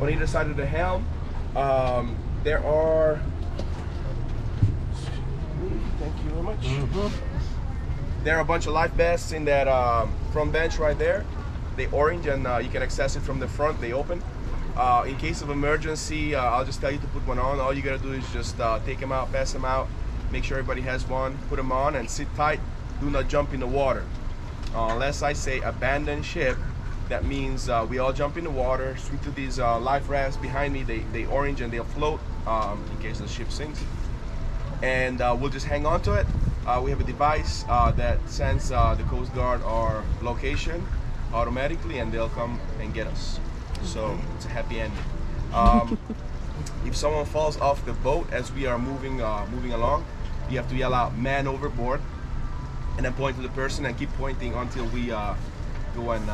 on either side of the helm. There are, thank you very much. There are a bunch of life vests in that front bench right there. They orange, and you can access it from the front. They open. In case of emergency, I'll just tell you to put one on. All you gotta do is just take them out, pass them out, make sure everybody has one, put them on, and sit tight. Do not jump in the water. Unless I say abandon ship, that means we all jump in the water, swim to these life rafts behind me. They orange and they'll float in case the ship sinks. And we'll just hang on to it. We have a device that sends the Coast Guard our location automatically, and they'll come and get us. So it's a happy ending. If someone falls off the boat as we are moving along, you have to yell out "man overboard," and then point to the person and keep pointing until we go and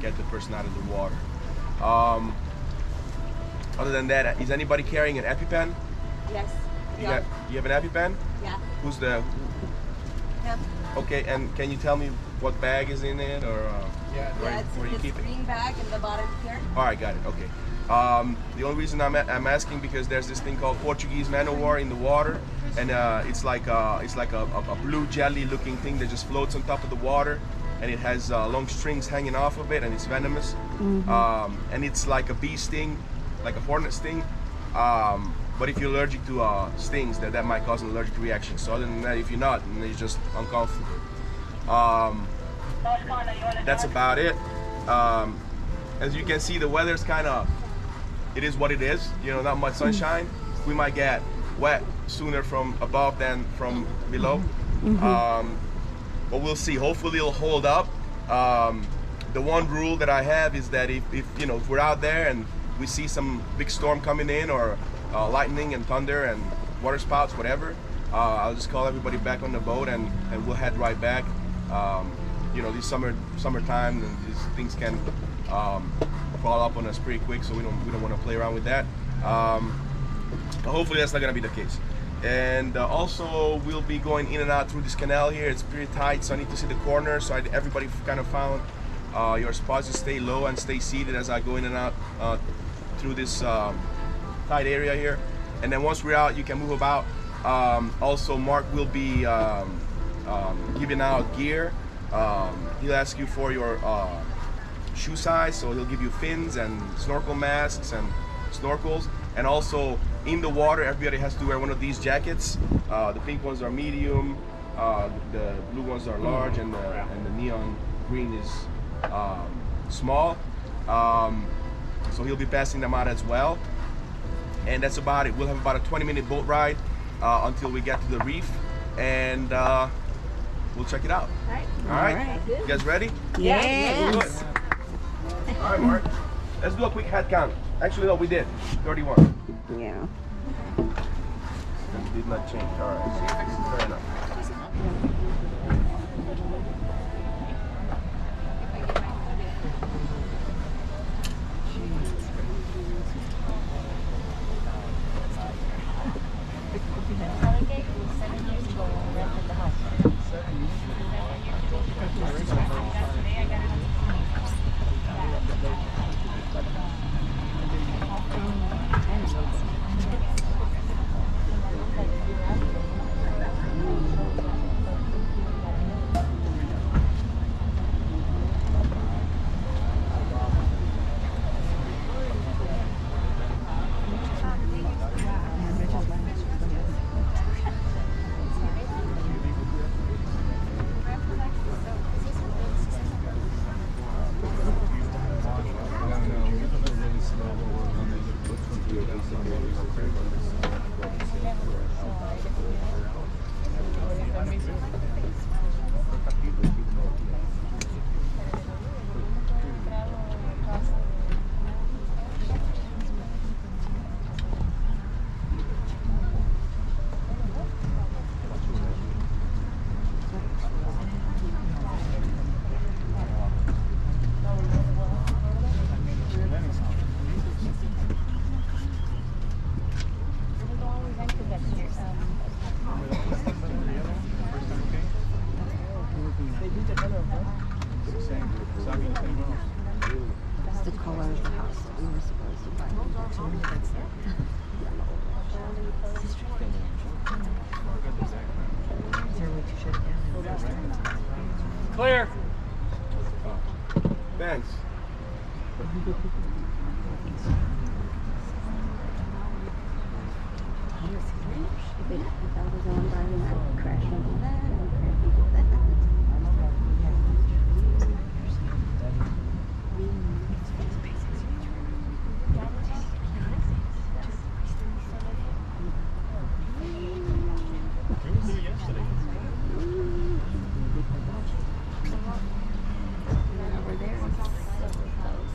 get the person out of the water. Other than that, is anybody carrying an EpiPen? Yes. You have an EpiPen? Yeah. Who's the? Him. Okay, and can you tell me what bag is in it, or where you keep it? Green bag in the bottom here. All right, got it. Okay. The only reason I'm asking because there's this thing called Portuguese man-o-war in the water, and it's like a blue jelly-looking thing that just floats on top of the water, and it has long strings hanging off of it, and it's venomous. And it's like a bee sting, like a hornet sting. But if you're allergic to stings, that might cause an allergic reaction. So other than that, if you're not, then you're just uncomfortable. That's about it. As you can see, the weather's kind of, it is what it is. You know, not much sunshine. We might get wet sooner from above than from below. But we'll see. Hopefully it'll hold up. The one rule that I have is that if you know, if we're out there and we see some big storm coming in, or lightning and thunder and water spouts, whatever, I'll just call everybody back on the boat, and we'll head right back. You know, this summertime, and these things can fall up on us pretty quick, so we don't want to play around with that. Hopefully that's not gonna be the case. And also we'll be going in and out through this canal here. It's pretty tight, so I need to see the corner. So everybody kind of found your spots to stay low and stay seated as I go in and out through this tight area here. And then once we're out, you can move about. Also, Mark will be giving out gear. He'll ask you for your shoe size, so he'll give you fins and snorkel masks and snorkels. And also in the water, everybody has to wear one of these jackets. The pink ones are medium, the blue ones are large, and the neon green is small. So he'll be passing them out as well. And that's about it. We'll have about a 20-minute boat ride until we get to the reef, and we'll check it out. All right. You guys ready? Yes. Good. All right, Mark. Let's do a quick head count. Actually, no, we did. 31. Yeah. It did not change. All right. Fair enough. It's the color of the house that we were supposed to buy. Clear. Thanks. If I was on driving, I'd crash into that and crash into that. Over there is so close.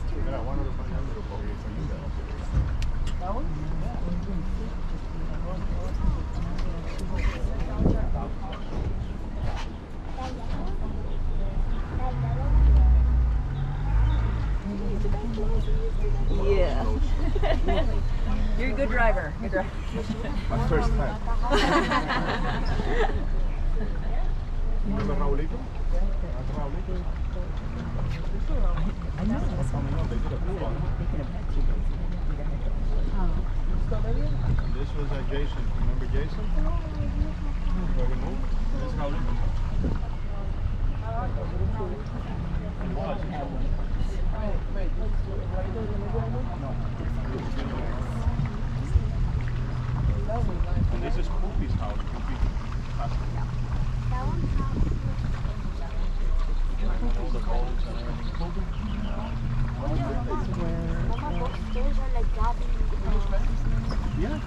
Yeah. You're a good driver. Good driver. My first time. This was Jason. Remember Jason? Where he moved? This is Raulito. And this is Koopy's house. Koopy's hospital. All the boats and everything. Yeah.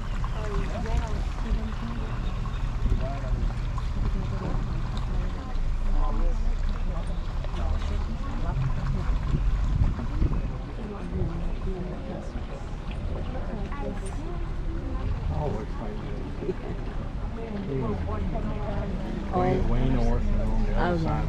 Way north and on the other side.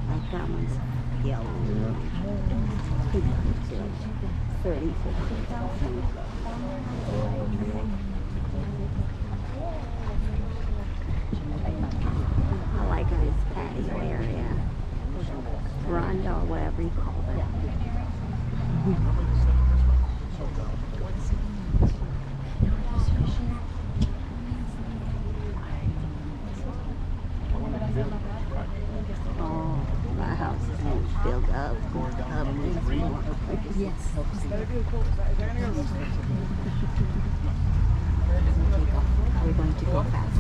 Like that one's yellow. 30, 50,000. I like this patio area. Veranda or whatever you call it. Oh, my house is filled up. Yes. We're going to go fast.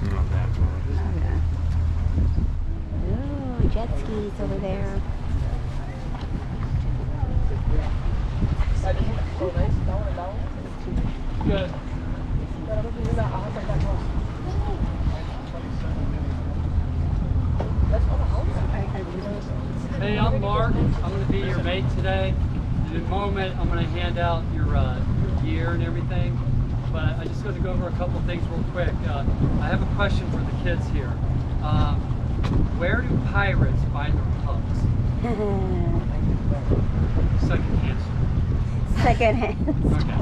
Not that far. Okay. Oh, jet skis over there. Good. Mark. I'm going to be your mate today. In a moment, I'm going to hand out your gear and everything. But I just going to go over a couple things real quick. I have a question for the kids here. Where do pirates find their pups? Second answer. Second hand. Okay.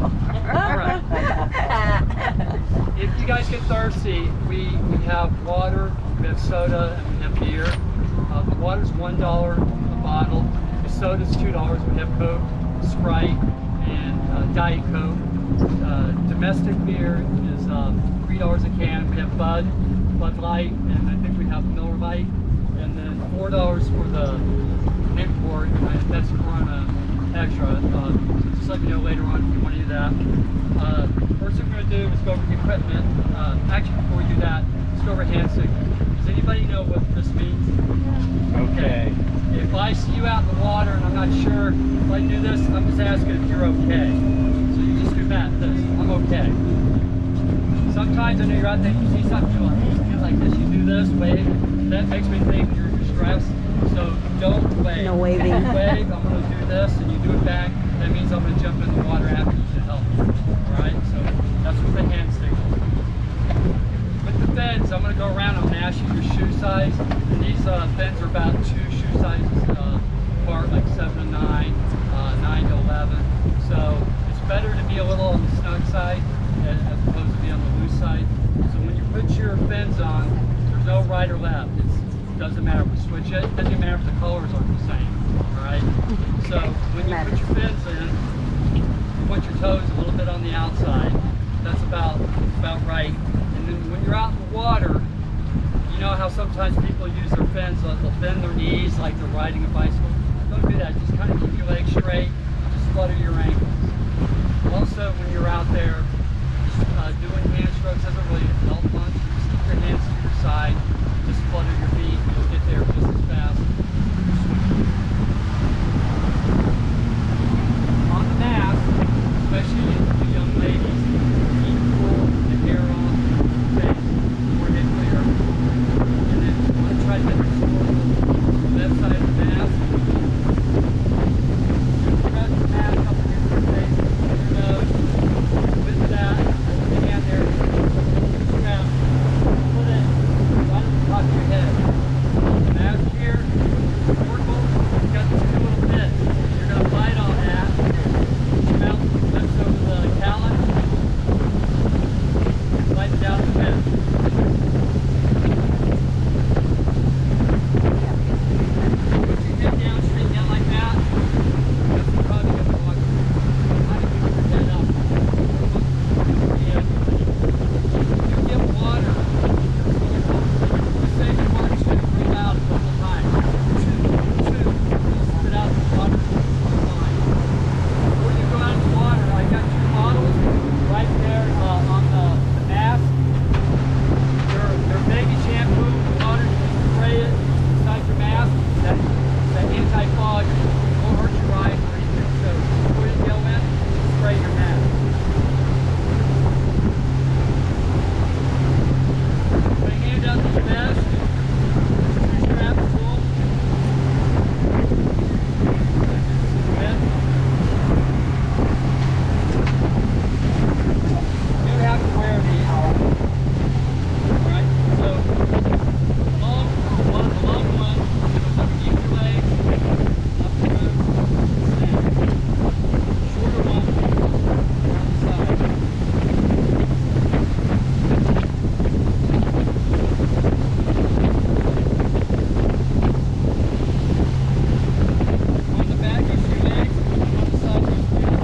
All right. If you guys get thirsty, we have water, we have soda, and we have beer. The water's $1 a bottle. The soda's $2. We have Coke, Sprite, and Diet Coke. Domestic beer is $3 a can. We have Bud Light, and I think we have Miller Lite. And then $4 for the import. That's Corona Extra. So just let me know later on if you want to do that. First thing we're going to do is go over the equipment. Actually, before we do that, let's go over hand signal. Does anybody know what this means? Okay. If I see you out in the water and I'm not sure if I do this, I'm just asking if you're okay. So you just do that, this. I'm okay. Sometimes I know you're out there, you see something, you feel like this, you do this, wave. That makes me think you're stressed. So don't wave. No waving. If you wave, I'm going to do this, and you do it back. That means I'm going to jump in the water after you to help you. Alright? So that's what the hand signal. With the fins, I'm going to go around, I'm going to ask you your shoe size. And these fins are about 2 shoe sizes apart, like 7 to 9, 9 to 11. So it's better to be a little on the snug side as opposed to be on the loose side. So when you put your fins on, there's no right or left. It doesn't matter if we switch it. It doesn't matter if the colors aren't the same. Alright? So when you put your fins in, you want your toes a little bit on the outside. That's about right. And then when you're out in the water, you know how sometimes people use their fins, they'll bend their knees like they're riding a bicycle. Don't do that. Just kind of keep your legs straight. Just flutter your ankles. Also, when you're out there doing hand strokes, doesn't really help much. Just keep your hands to your side. Just flutter your feet. You'll get there just as fast. On the mask, especially you young ladies, keep pull the hair off, face, forehead clear. And then I'm going to try to get the left side of the mask. Press the mask up against your face, your nose. With that, the hand there, strap, put it right on the top of your head. The mask here, snorkel, it's got these 2 little bits. You're going to bite on that. Mouth lifts over the talon. Bite down the head. Put your head down, straight down like that. That's probably going to walk. Kind of keep your head up. You get water. Just say your water should breathe out a couple times. 2. Spit out the water. Fine. Before you go out in the water, I got 2 bottles right there on the mask. Your baby shampoo, water, you can spray it inside your mask. That anti-fog won't hurt your eyes or anything. So before you go in, spray your mask. Put a hand out to your vest. Your strap full. Good. You have to wear these. Alright, so the long one goes underneath your leg, up the root, and shorter one on the side. On the back goes your legs, on the side goes your feet.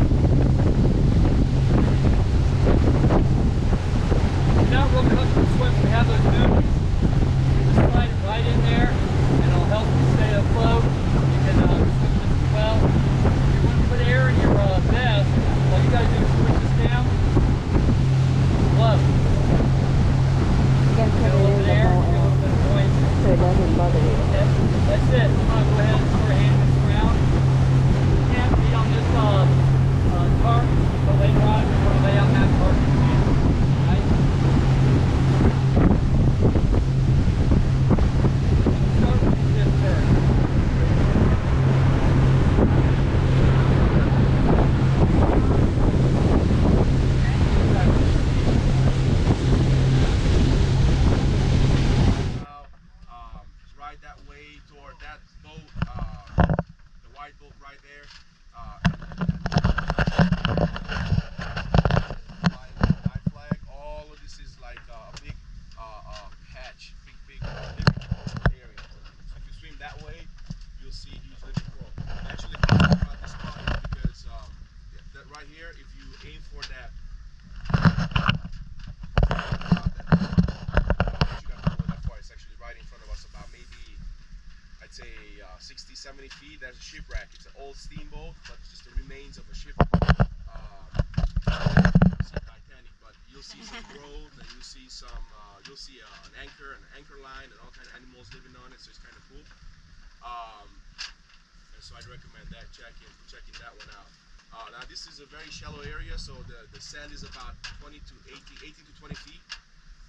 If you're not real comfortable swimming, we have those booties. Just slide it right in there, and it'll help you stay afloat. You can swim just as well. If you want to put air in your vest, all you gotta do is push this down, float. You can Get put a little it bit of in air, the get a little bit of buoyancy. so it doesn't bother you. Okay, that's it. I'm gonna go ahead and put our hand this around. You can't be on this tarp, but later on we're gonna lay out that tarp. Right? 70 feet, there's a shipwreck. It's an old steamboat, but it's just the remains of a ship. See Titanic, but you'll see some growth, and you'll see some, an anchor line, and all kind of animals living on it. So it's kind of cool. And so I'd recommend that checking that one out. Now this is a very shallow area, so the sand is about 18 to 20 feet.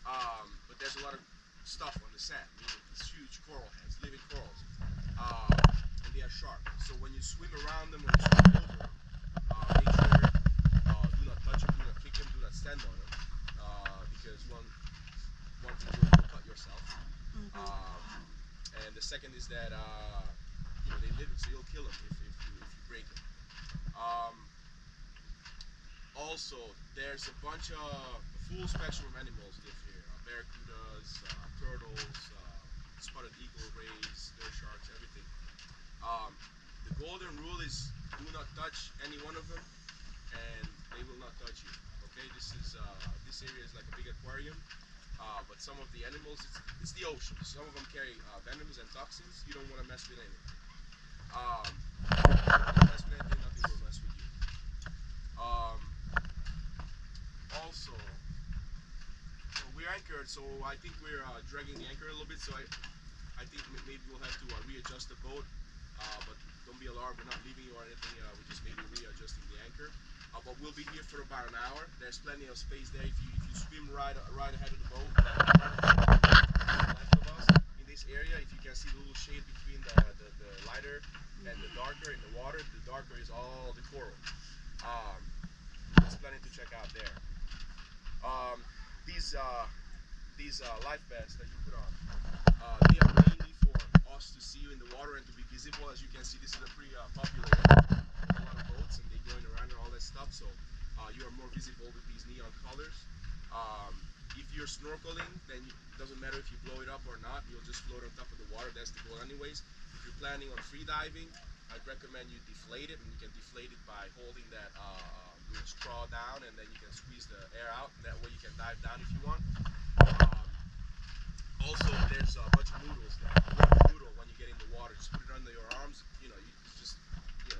But there's a lot of stuff on the sand, meaning these huge coral heads, living corals, and they are sharp. So when you swim around them or you swim over them, make sure do not touch them, do not kick them, do not stand on them, because one thing you'll cut yourself. And the second is that they live it, so you'll kill them if you break them. Also, there's a bunch of full spectrum of animals live here: barracudas, turtles, spotted eagle, rays, nurse sharks, everything. The golden rule is do not touch any one of them, and they will not touch you. Okay, this area is like a big aquarium, but some of the animals, it's the ocean. Some of them carry venoms and toxins. You don't want to mess with anything. Mess with anything, nothing will mess with you. Also, so we're anchored, so I think we're dragging the anchor a little bit. So I think maybe we'll have to readjust the boat, but don't be alarmed. We're not leaving you or anything. We're just maybe readjusting the anchor. But we'll be here for about an hour. There's plenty of space there. If you swim right ahead of the boat, left of us in this area, if you can see the little shade between the lighter and the darker in the water, the darker is all the coral. There's plenty to check out there. These life vests that you put on, they are mainly for us to see you in the water and to be visible. As you can see, this is a pretty popular area. A lot of boats and they going around and all that stuff, so you are more visible with these neon colors. If you're snorkeling, then it doesn't matter if you blow it up or not. You'll just float on top of the water. That's the goal anyways. If you're planning on free diving, I'd recommend you deflate it, and you can deflate it by holding that straw down, and then you can squeeze the air out. That way you can dive down if you want. Also, there's a bunch of noodles there. Noodle when you get in the water, just put it under your arms. It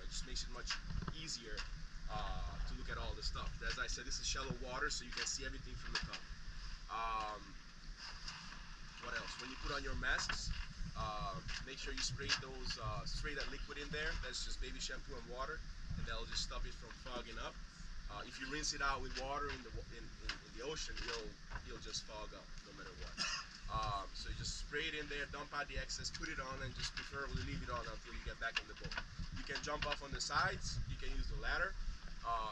just makes it much easier to look at all the stuff. As I said, this is shallow water, so you can see everything from the top. What else? When you put on your masks, make sure you spray that liquid in there. That's just baby shampoo and water, and that'll just stop it from fogging up. If you rinse it out with water in the ocean, you'll just fog up no matter what. So you just spray it in there, dump out the excess, put it on, and just preferably leave it on until you get back on the boat. You can jump off on the sides. You can use the ladder.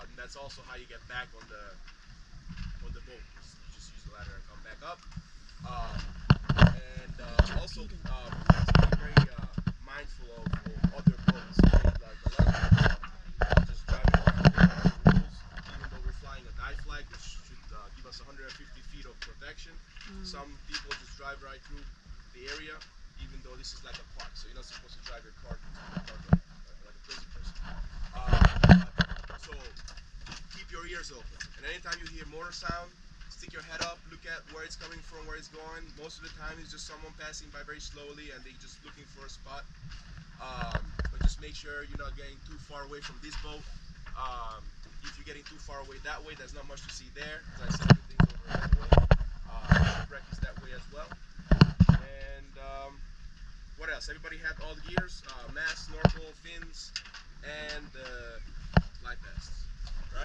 And that's also how you get back on the boat. You just use the ladder and come back up. Also, we have to be very mindful of other boats. Okay? Like a lot of people just driving around without the rules, even though we're flying a dive flag, which should give us 150 feet of protection. Some people just drive right through the area, even though this is like a park. So you're not supposed to drive your car like a crazy person. So keep your ears open, and anytime you hear motor sound, stick your head up, look at where it's coming from, where it's going. Most of the time it's just someone passing by very slowly and they're just looking for a spot. But just make sure you're not getting too far away from this boat. If you're getting too far away that way, there's not much to see there. As I said, everything's over that way. Shipwreck is that way as well. And what else? Everybody had all the gears, mask, snorkel, fins, and life vests.